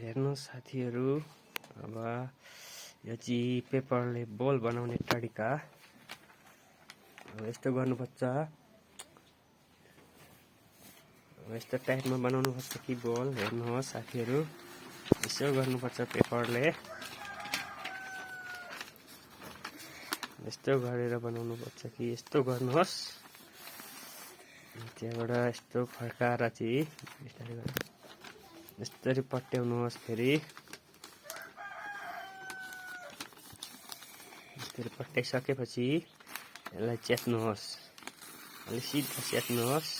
हेर्नु साथीहरू, अब यो चाहिँ पेपरले बल बनाउने तरिका। अब यस्तो गर्नुपर्छ, यस्तो टाइपमा बनाउनुपर्छ कि बल। हेर्नुहोस् साथीहरू, यसो गर्नुपर्छ पेपरले, यस्तो गरेर बनाउनुपर्छ कि यस्तो गर्नुहोस्। त्यहाँबाट यस्तो फर्काएर चाहिँ बिस्तारै गरेर यसरी पट्याउनुहोस्। फेरि यसरी पट्याइसकेपछि यसलाई च्यात्नुहोस्, अलि सिधा च्यात्नुहोस्।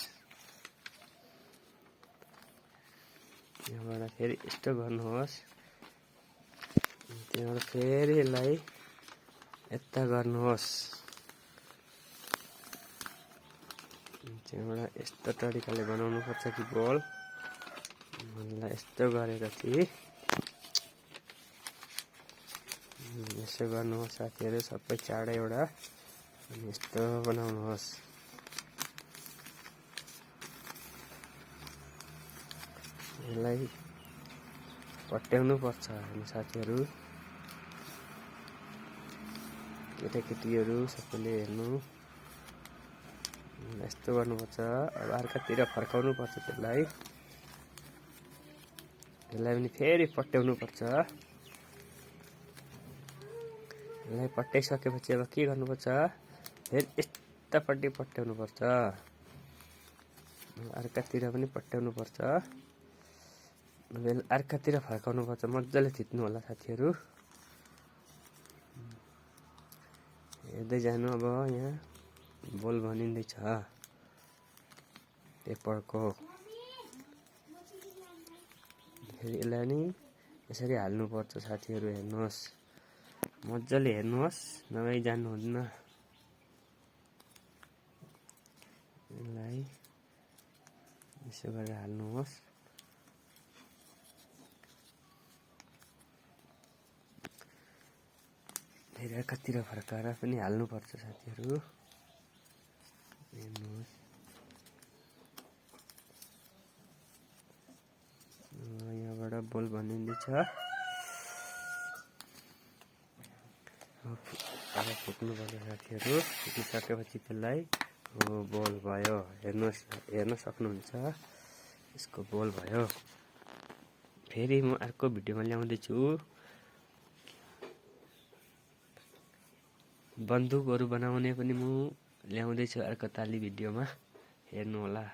त्यहाँबाट फेरि यस्तो गर्नुहोस्, त्यहाँबाट फेरि यसलाई यता गर्नुहोस्। त्यहाँबाट यस्तो तरिकाले बनाउनुपर्छ कि बल। यस्तो गरेर चाहिँ यसो गर्नुहोस् साथीहरू, सबै चारैवटा अनि यस्तो बनाउनुहोस्। यसलाई पट्याउनु पर्छ हामी साथीहरू, केटाकेटीहरू सबैले हेर्नु। यस्तो गर्नुपर्छ। अब अर्कातिर फर्काउनु पर्छ त्यसलाई पनि फेरि पट्याउनु पर्छ। यसलाई पट्याइसकेपछि अब के गर्नुपर्छ, फेरि यतापट्टि पट्याउनु पर्छ, अर्कातिर पनि पट्याउनु पर्छ, अर्कातिर फर्काउनु पर्छ। मजाले थिच्नु होला साथीहरू, हेर्दै जानु। अब यहाँ बल बनिँदैछ पेपरको। फेरि यसलाई नि यसरी हाल्नुपर्छ साथीहरू, हेर्नुहोस् मजाले हेर्नुहोस्, नभए जान्नुहुन्न। यसलाई यसो गरेर हाल्नुहोस्। फेरि अर्कातिर फर्काएर पनि हाल्नुपर्छ साथीहरू, हेर्नुहोस्। यहाँबाट बल बनिँदैछ। अब फुट्नु पर्छ साथीहरू, फुटिसकेपछि त्यसलाई बल भयो। हेर्नुहोस्, हेर्न सक्नुहुन्छ, यसको बल भयो। फेरि म अर्को भिडियोमा ल्याउँदैछु, बन्दुकहरू बनाउने पनि म ल्याउँदैछु अर्को ताली भिडियोमा, हेर्नु होला।